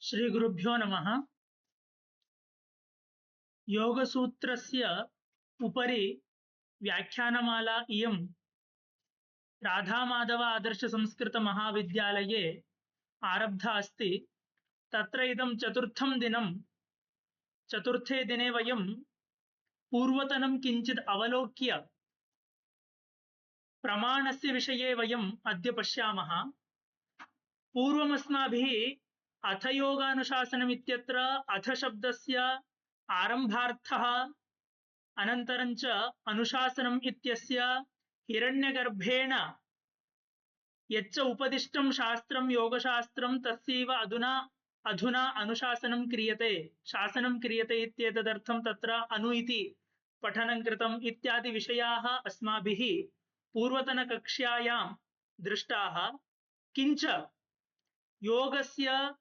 श्रीगुरुभ्यो नमः। योगसूत्रस्य उपरि व्याख्यानमाला इयं राधामाधव आदर्शसंस्कृतमहाविद्यालये आरब्धा अस्ति। तत्र इदं चतुर्थं दिनं। चतुर्थे दिने वयं पूर्वतनं किञ्चित् अवलोक्य प्रमाणस्य विषये वयम् अद्य पश्यामः। पूर्वमस्माभिः अथ योगानुशासनम् इत्यत्र अथ शब्दस्य आरम्भार्थः अनन्तरं च अनुशासनम् इत्यस्य हिरण्यगर्भेण यच्च उपदिष्टं शास्त्रं योगशास्त्रं तस्यैव अधुना अनुशासनं क्रियते, शासनं क्रियते इत्येतदर्थं तत्र अनु इति पठनं कृतम् इत्यादि विषयाः अस्माभिः पूर्वतनकक्ष्यायां दृष्टाः। किञ्च योगस्य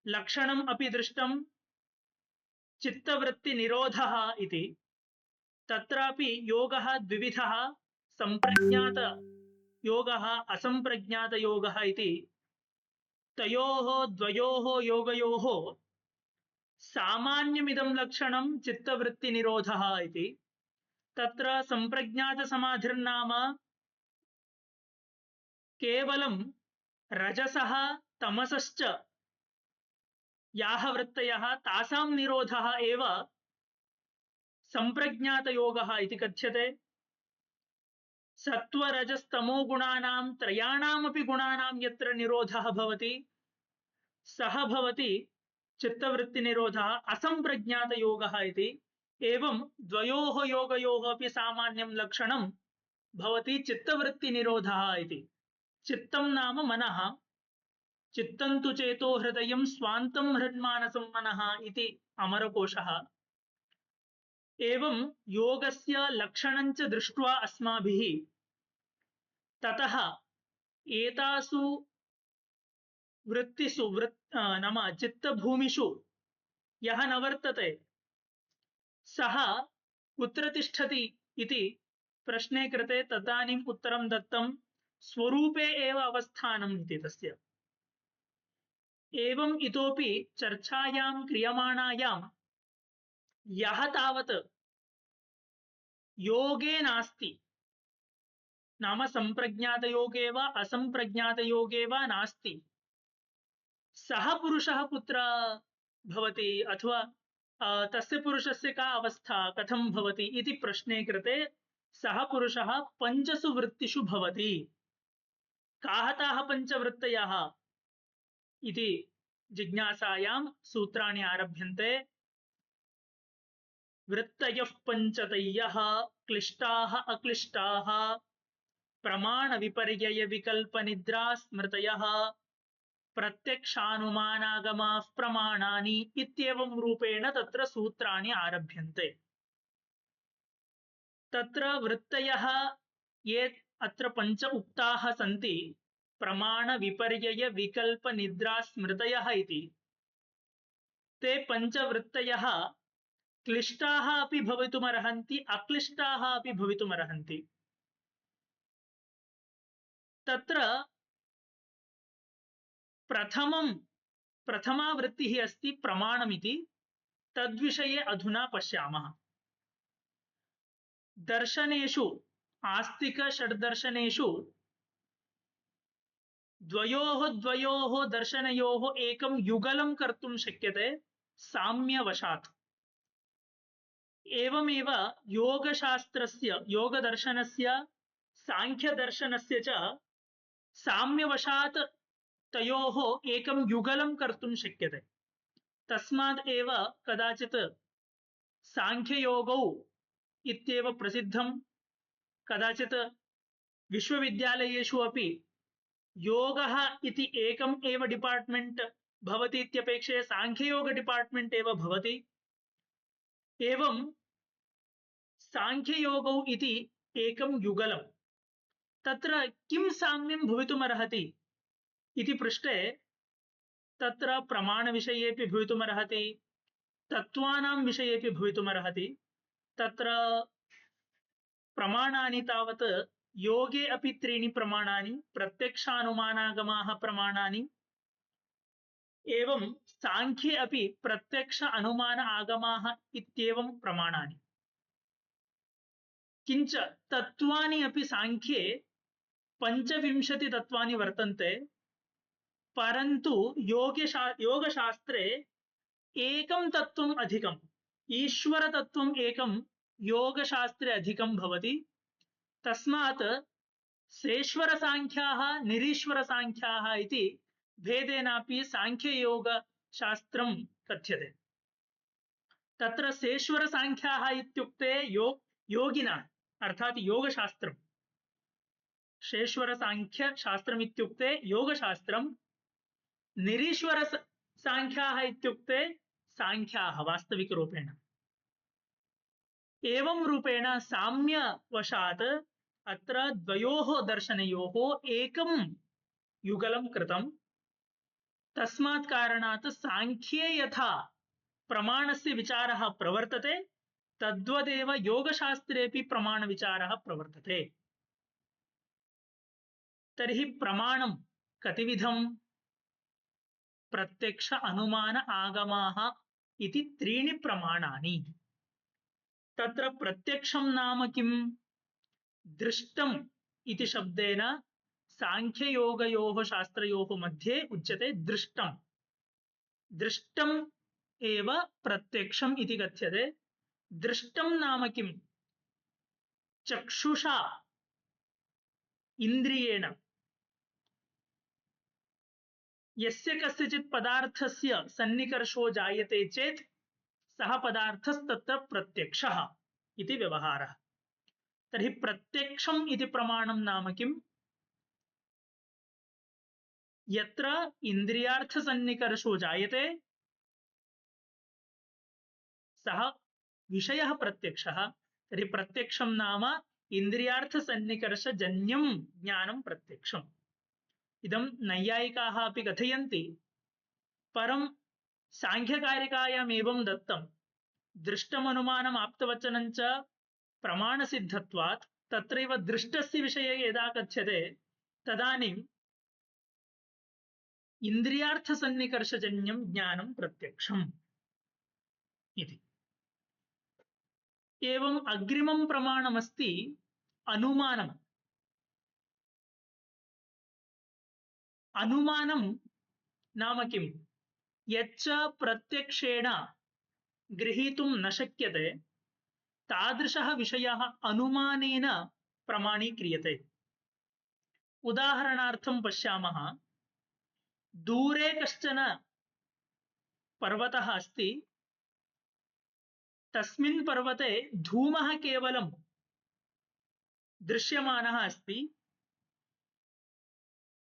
लक्षणम् अपि दृष्टं, चित्तवृत्तिनिरोधः इति। तत्रापि योगः द्विविधः, संप्रज्ञात योगः असंप्रज्ञात योगः इति। तयोः द्वयोः योगयोः सामान्यमिदं लक्षणं चित्तवृत्तिनिरोधः इति। तत्र संप्रज्ञातसमाधिर्नाम केवलं रजसः तमसश्च याः वृत्तयः तासां निरोधः एव संप्रज्ञातयोगः इति कथ्यते। सत्त्वरजस्तमो गुणानां त्रयाणामपि गुणानां यत्र निरोधः भवति सः भवति चित्तवृत्तिनिरोधः असंप्रज्ञातयोगः इति। एवं द्वयोः योगयोः अपि सामान्यं लक्षणं भवति चित्तवृत्तिनिरोधः इति। चित्तं नाम मनः, चित्तं तु चेतो हृदयं स्वान्तं हृन्मानसं मनः इति अमरकोशः। एवं योगस्य लक्षणं च दृष्ट्वा अस्माभिः ततः एतासु वृत्तिषु नाम चित्तभूमिषु यः न वर्तते सः कुत्र तिष्ठति इति प्रश्ने कृते तदानीम् उत्तरं दत्तं स्वरूपे एव अवस्थानम् इति तस्य। एवं इतोपि चर्चायां क्रियमाणायां यः तावत् योगे नास्ति, नाम संप्रज्ञातयोगे वा असंप्रज्ञातयोगे वा नास्ति, सः पुरुषः कुत्र भवति अथवा तस्य पुरुषस्य का अवस्था कथं भवति इति प्रश्ने कृते सः पुरुषः पञ्चसु वृत्तिषु भवति। काः ताः पञ्चवृत्तयः इति जिज्ञासायां सूत्राणि आरभ्यन्ते। वृत्तयः पञ्चतयः क्लिष्टाः अक्लिष्टाः प्रमाणविपर्ययविकल्पनिद्रा स्मृतयः प्रत्यक्षानुमानागमाः प्रमाणानि इत्येवं रूपेण तत्र सूत्राणि आरभ्यन्ते। तत्र वृत्तयः ये अत्र पञ्च उक्ताः सन्ति प्रमाणविपर्ययविकल्पनिद्रा स्मृतयः इति, ते पञ्चवृत्तयः क्लिष्टाः अपि भवितुमर्हन्ति, अक्लिष्टाः अपि भवितुमर्हन्ति। तत्र प्रथमा वृत्तिः अस्ति प्रमाणमिति। तद्विषये अधुना पश्यामः। दर्शनेषु, आस्तिक षड्दर्शनेषु द्वयोः दर्शनयोः एकं युगलं कर्तुं शक्यते साम्यवशात्। एवमेव योगशास्त्रस्य, योगदर्शनस्य, सांख्यदर्शनस्य च साम्यवशात् तयोः एकं युगलं कर्तुं शक्यते। तस्माद् एव कदाचित् सांख्ययोगौ इत्येव प्रसिद्धं, कदाचित् विश्वविद्यालयेषु अपि योगः इति एकम् एव डिपार्ट्मेंट् भवति इत्यपेक्षया सांख्ययोग डिपार्ट्मेंट् एव भवति। एवं सांख्ययोगौ इति एकं युगलं। तत्र किं साम्यं भवितुमर्हति इति पृष्टे तत्र प्रमाणविषयेपि भवितुमर्हति, तत्त्वानां विषयेपि भवितुमर्हति। तत्र प्रमाणानि तावत् योगे अपि त्रीणि प्रमाणानि, प्रत्यक्षानुमानागमाः प्रमाणानि, एवं सांख्ये अपि प्रत्यक्ष अनुमान आगमाः इत्येवं प्रमाणानि। किंच तत्त्वानि अपि सांख्ये 25 तत्त्वानि वर्तन्ते, परन्तु योगशास्त्रे एकं तत्त्वम् अधिकम्, ईश्वर तत्त्वम् एकं योगशास्त्रे अधिकं भवति। तस्मात् सेश्वर सांख्याः निरीश्वर सांख्याः इति भेदेनापि सांख्ययोग शास्त्रं कथ्यते। तत्र सेश्वर सांख्याः इत्युक्ते योगिनः अर्थात योगशास्त्रं, शेश्वर सांख्य शास्त्रम् इत्युक्ते योगशास्त्रं, निरीश्वर सांख्याः इत्युक्ते सांख्याः वास्तविक रूपेण। एवं रूपेण साम्यवशात् अत्र द्वयोः दर्शनयोः एकं युगलं कृतं। तस्मात् कारणात् सांख्ये यथा प्रमाणस्य विचारः प्रवर्तते तद्वदेव योगशास्त्रेऽपि प्रमाणविचारः प्रवर्तते। तर्हि प्रमाणं कतिविधम्? प्रत्यक्ष अनुमान आगमाः इति त्रीणि प्रमाणानि। तत्र प्रत्यक्षं नाम किम्? दृष्टम् इति शब्देन सांख्ययोगयोः शास्त्रयोः मध्ये उच्यते दृष्टम्। दृष्टम् एव प्रत्यक्षम् इति कथ्यते। दृष्टम् नाम किम्? चक्षुषा इन्द्रियेण यस्य कस्यचित् पदार्थस्य सन्निकर्षो जायते चेत् सः पदार्थस्तत्र प्रत्यक्षः इति व्यवहारः। तर्हि प्रत्यक्षम् इति प्रमाणं नाम किम्? यत्र इन्द्रियार्थ सन्निकर्षो जायते सः विषयः प्रत्यक्षः। तर्हि प्रत्यक्षं नाम इन्द्रियार्थ सन्निकर्षजन्यं ज्ञानं प्रत्यक्षम्। इदं नैयायिकाः अपि कथयन्ति, परं सांख्यकारिकायाम् एवं दत्तं दृष्टमनुमानम् आप्तवचनं च प्रमाणसिद्धत्वात् तत्रैव दृष्टस्य विषये यदा कथ्यते तदानीम् इन्द्रियार्थसन्निकर्षजन्यं ज्ञानं प्रत्यक्षम् इति। एवम् अग्रिमं प्रमाणमस्ति अनुमानम्। अनुमानं नाम किम्? यच्च प्रत्यक्षेण गृहीतुं न शक्यते तादृशः विषयः अनुमानेन प्रमाणीक्रियते। उदाहरणार्थं पश्यामः, दूरे कश्चन पर्वतः अस्ति, तस्मिन् पर्वते धूमः केवलं दृश्यमानः अस्ति।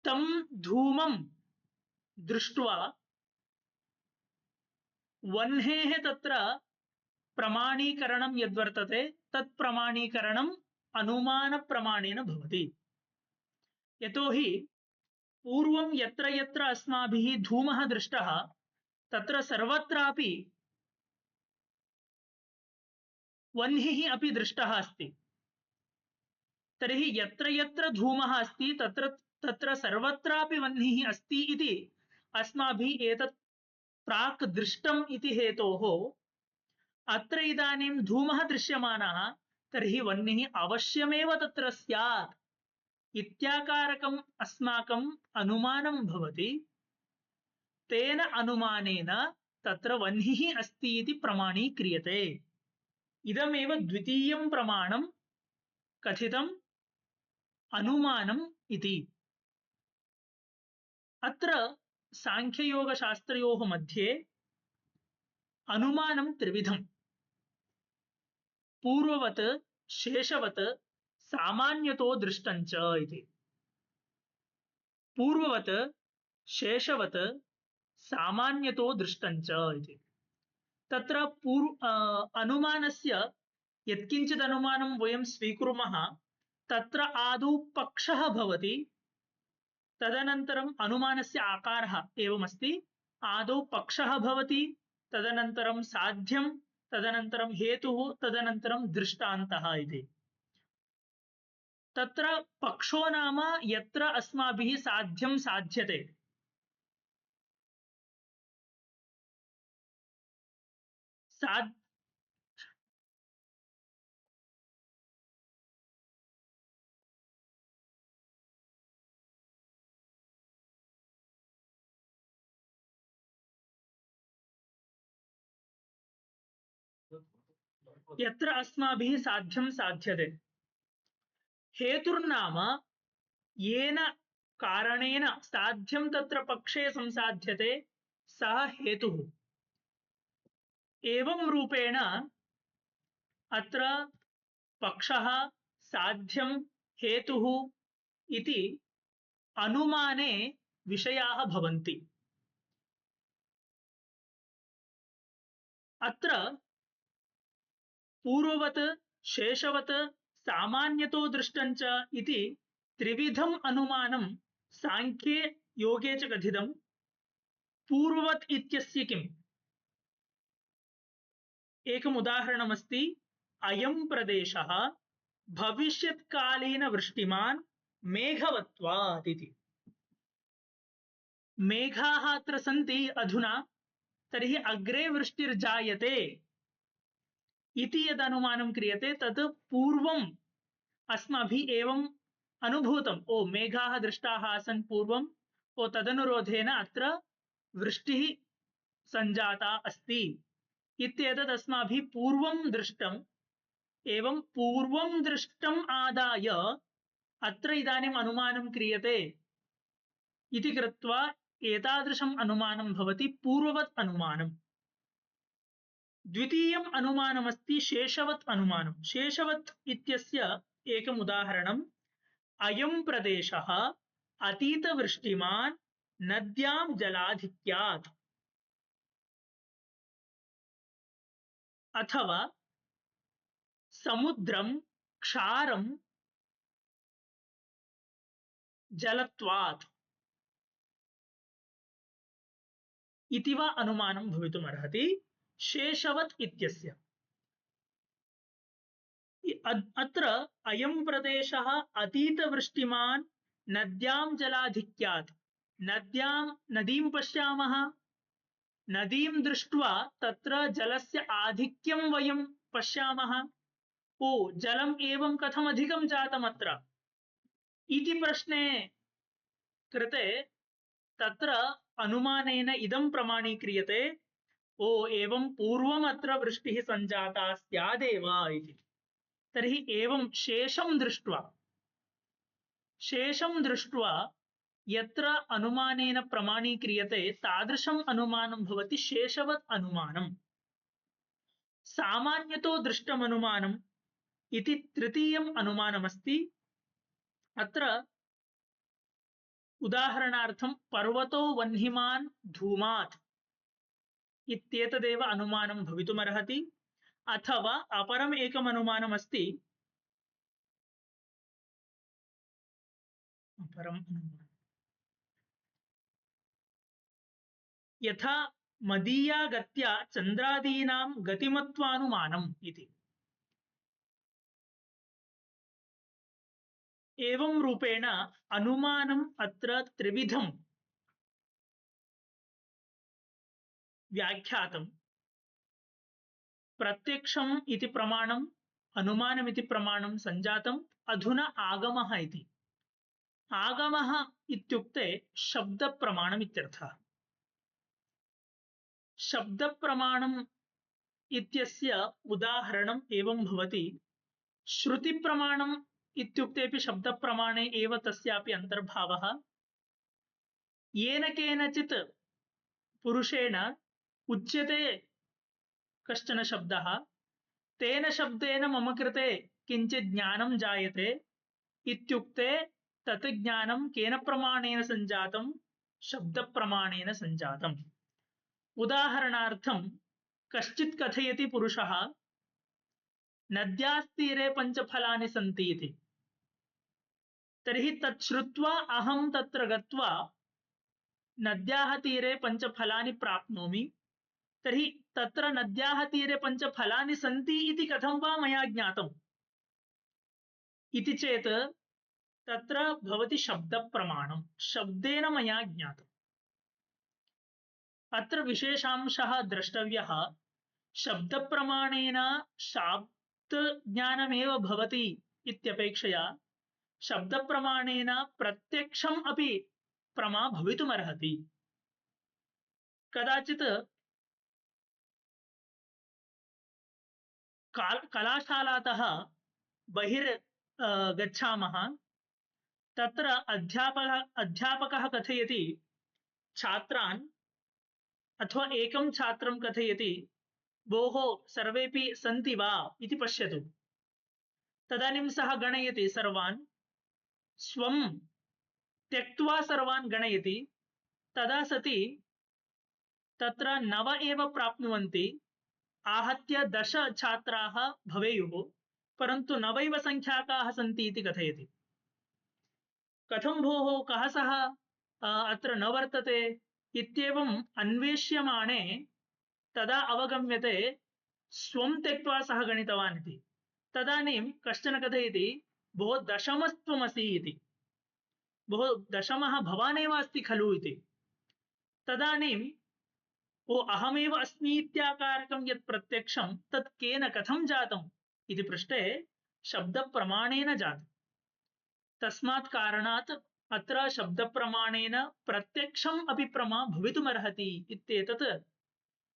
तं धूमं दृष्ट्वा वह्नेः तत्र प्रमाणीकरणं यद्वर्तते तत् प्रमाणीकरणम् अनुमानप्रमाणेन भवति। यतोहि पूर्वं यत्र यत्र अस्माभिः धूमः दृष्टः तत्र सर्वत्रापि वह्निः अपि दृष्टः अस्ति। तर्हि यत्र यत्र धूमः अस्ति तत्र तत्र सर्वत्रापि वह्निः अस्ति इति अस्माभिः एतत् प्राक् दृष्टम् इति हेतोः अत्र इदानीं धूमः दृश्यमानः, तर्हि वह्निः अवश्यमेव तत्र स्यात् इत्याकारकम् अस्माकम् अनुमानं भवति। तेन अनुमानेन तत्र वह्निः अस्ति इति प्रमाणीक्रियते। इदमेव द्वितीयं प्रमाणं कथितम् अनुमानम् इति। अत्र सांख्ययोगशास्त्रयोः मध्ये अनुमानं त्रिविधम्। पूर्ववत्, शेषवत्, सामान्यतो दृष्टञ्च इति। पूर्ववत्, शेषवत्, सामान्यतो दृष्टञ्च इति। तत्र अनुमानस्य यत्किञ्चित् अनुमानं वयं स्वीकुर्मः तत्र आदौ पक्षः भवति, तदनन्तरम् अनुमानस्य आकारः एवमस्ति। आदौ पक्षः भवति, तदनन्तरं साध्यं, तदनन्तरं हेतुः, तदनन्तरं दृष्टान्तः इति। तत्र पक्षो नाम यत्र अस्माभिः साध्यं साध्यते। साध् यत्र अस्माभिः साध्यं साध्यते हेतुर्नाम येन कारणेन साध्यं तत्र पक्षे संसाध्यते सः हेतुः। एवं रूपेण अत्र पक्षः साध्यं हेतुः इति अनुमाने विषयाः भवन्ति। अत्र पूर्ववत् शेषवत् सामान्यतो दृष्टञ्च इति त्रिविधम् अनुमानं सांख्ये योगे च कथितं। पूर्ववत् इत्यस्य किम्? एकम् उदाहरणमस्ति। अयं प्रदेशः भविष्यत्कालीन वृष्टिमान् मेघवत्वात् इति। मेघाः अत्र सन्ति अधुना, तर्हि अग्रे वृष्टिर्जायते इति यद् अनुमानं क्रियते तत् पूर्वम् अस्माभिः एवम् अनुभूतम्। ओ मेघाः दृष्टाः आसन् पूर्वम्, ओ तदनुरोधेन अत्र वृष्टिः सञ्जाता अस्ति इत्येतत् अस्माभिः पूर्वं दृष्टम्। एवं पूर्वं दृष्टम् आदाय अत्र इदानीम् अनुमानं क्रियते इति कृत्वा एतादृशम् अनुमानं भवति पूर्ववत् अनुमानम्। द्वितीयम् अनुमानमस्ति शेषवत् अनुमानं। शेषवत् इत्यस्य एकम् उदाहरणम्। अयं प्रदेशः अतीतवृष्टिमान् नद्यां जलाधिक्यात्, अथवा समुद्रं क्षारं जलत्वात् इति वा अनुमानं भवितुमर्हति शेषवत् इत्यस्य। अत्र अयं प्रदेशः अतीतवृष्टिमान् नद्यां जलाधिक्यात्, नदीं पश्यामः, नदीं दृष्ट्वा तत्र जलस्य आधिक्यं वयं पश्यामः। ओ जलम् एवं कथम् अधिकं जातम् अत्र इति प्रश्ने कृते तत्र अनुमानेन इदं प्रमाणीक्रियते, ओ एवं पूर्वम् अत्र वृष्टिः सञ्जाता स्यादेव इति। तर्हि एवं शेषं दृष्ट्वा यत्र अनुमानेन प्रमाणीक्रियते तादृशम् अनुमानं भवति शेषवत् अनुमानम्। सामान्यतो दृष्टम् अनुमानम् इति तृतीयम् अनुमानमस्ति। अत्र उदाहरणार्थं पर्वतो वह्निमान् धूमात् इत्येतदेव अनुमानं भवितुमर्हति। अथवा अपरम् एकम् अनुमानमस्ति। यथा मदीया गत्या चन्द्रादीनां गतिमत्वानुमानम् इति। एवं रूपेण अनुमानम् अत्र त्रिविधं व्याख्यातम्। प्रत्यक्षम् इति प्रमाणम्, अनुमानम् इति प्रमाणं सञ्जातम्। अधुना आगमः इति। आगमः इत्युक्ते शब्दप्रमाणम् इत्यर्थः। शब्दप्रमाणम् इत्यस्य उदाहरणम् एवं भवति। श्रुतिप्रमाणम् इत्युक्तेपि शब्दप्रमाणे एव तस्यापि अन्तर्भावः। येन केनचित् पुरुषेण उच्यते कश्चन शब्दः, तेन शब्देन मम कृते किञ्चित् ज्ञानं जायते इत्युक्ते तत् ज्ञानं केन प्रमाणेन सञ्जातं? शब्दप्रमाणेन सञ्जातम्। उदाहरणार्थं कश्चित् कथयति पुरुषः, नद्यास्तीरे पञ्चफलानि सन्ति इति। तर्हि तत् श्रुत्वा अहं तत्र गत्वा नद्याः तीरे पञ्चफलानि प्राप्नोमि। तर्हि तत्र नद्याः तीरे पञ्चफलानि सन्ति इति कथं वा मया ज्ञातम् इति चेत् तत्र भवति शब्दप्रमाणं। शब्देन मया ज्ञातम्। अत्र विशेषांशः द्रष्टव्यः। शब्दप्रमाणेन शाब्दज्ञानमेव भवति इत्यपेक्षया शब्दप्रमाणेन प्रत्यक्षम् अपि प्रमा भवितुमर्हति। कदाचित् कलाशालातः बहिर् गच्छामः, तत्र अध्यापकः कथयति छात्रान् अथवा एकं छात्रं कथयति, भोः सर्वेपि सन्ति वा इति पश्यतु। तदानीं सः गणयति सर्वान्, स्वं त्यक्त्वा सर्वान् गणयति। तदा सति तत्र 9 एव प्राप्नुवन्ति, आहत्य 10 छात्राः भवेयुः, परन्तु 9 एव संख्याकाः सन्ति इति कथयति। कथं भोः, कः सः अत्र न वर्तते इत्येवम् अन्वेष्यमाणे तदा अवगम्यते स्वं त्यक्त्वा सः गणितवान् इति। तदानीं कश्चन कथयति, भोः दशमस्त्वमसि इति, भोः दशमः भवानेव अस्ति खलु इति। तदानीं ओ अहमेव अस्मि इत्याकारकं यत् प्रत्यक्षं तत् केन कथं जातम् इति पृष्टे शब्दप्रमाणेन जातम्। तस्मात् कारणात् अत्र शब्दप्रमाणेन प्रत्यक्षम् अपि प्रमा भवितुमर्हति इत्येतत्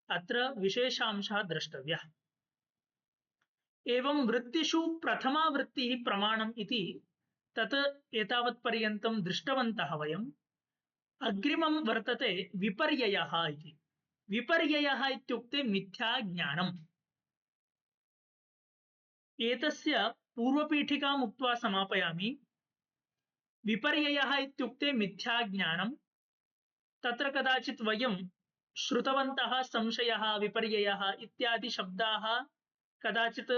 अत्र विशेषांशः द्रष्टव्यः। एवं वृत्तिषु प्रथमा वृत्तिः प्रमाणम् इति तत् एतावत्पर्यन्तं दृष्टवन्तः वयम्। अग्रिमं वर्तते विपर्ययः इति। विपर्ययः इत्युक्ते मिथ्याज्ञानम्। एतस्य पूर्वपीठिकाम् उक्त्वा समापयामि। विपर्ययः इत्युक्ते मिथ्याज्ञानम्। तत्र कदाचित् वयं श्रुतवन्तः संशयः, विपर्ययः इत्यादि शब्दाः कदाचित्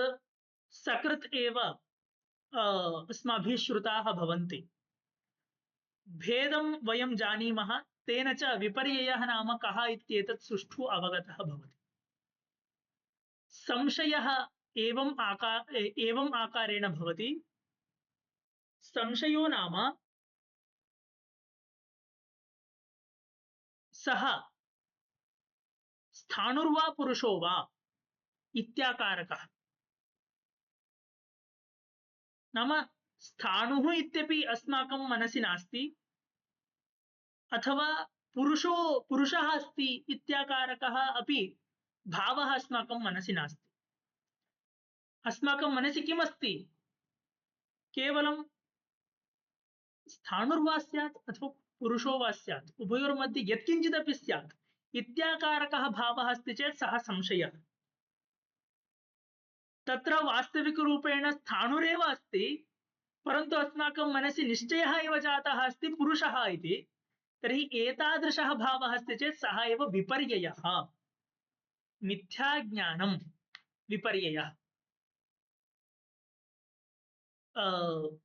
सकृत् एव अस्माभिः श्रुताः भवन्ति। भेदं वयं जानीमः, तेन च विपर्ययः नाम कः इत्येतत् सुष्ठु अवगतः भवति। संशयः एवं आकारेण भवति। संशयो नाम सः स्थाणुर्वा पुरुषो वा इत्याकारकः। नाम स्थाणुः इत्यपि अस्माकं मनसि नास्ति, अथवा पुरुषः अस्ति इत्याकारकः अपि भावः अस्माकं मनसि नास्ति। अस्माकं मनसि किमस्ति? केवलं स्थाणुर्वा स्यात् अथवा पुरुषो वा स्यात्, उभयोर्मध्ये यत्किञ्चिदपि स्यात् इत्याकारकः भावः अस्ति चेत् सः संशयः। तत्र वास्तविकरूपेण स्थाणुरेव अस्ति, परन्तु अस्माकं मनसि निश्चयः एव जातः अस्ति पुरुषः इति। तर्हि एतादृशः भावः अस्ति चेत् सः एव विपर्ययः, मिथ्याज्ञानं विपर्ययः।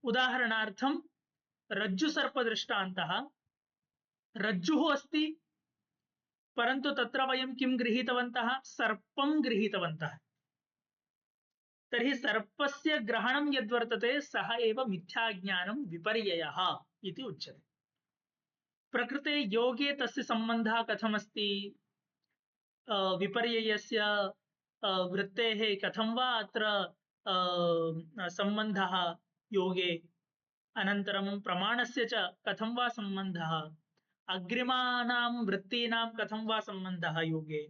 उदाहरणार्थं रज्जुसर्पदृष्टान्तः। रज्जुः अस्ति, परन्तु तत्र वयं किं गृहीतवन्तः? सर्पं गृहीतवन्तः। तर्हि सर्पस्य ग्रहणं यद्वर्तते सः एव मिथ्याज्ञानं विपर्ययः इति उच्यते। प्रकृते योगे तस्य सम्बन्धः कथमस्ति? विपर्ययस्य वृत्तेः कथं वा अत्र सम्बन्धः योगे, अनन्तरं प्रमाणस्य च कथं वा सम्बन्धः, अग्रिमानां वृत्तीनां कथं वा सम्बन्धः योगे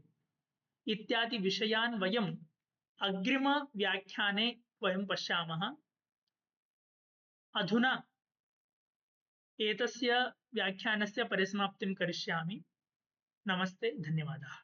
इत्यादि विषयान् वयम् अग्रिमव्याख्याने वयं पश्यामः। अधुना एतस्य व्याख्यानस्य परिसमाप्तिं करिष्यामि। नमस्ते, धन्यवादाः।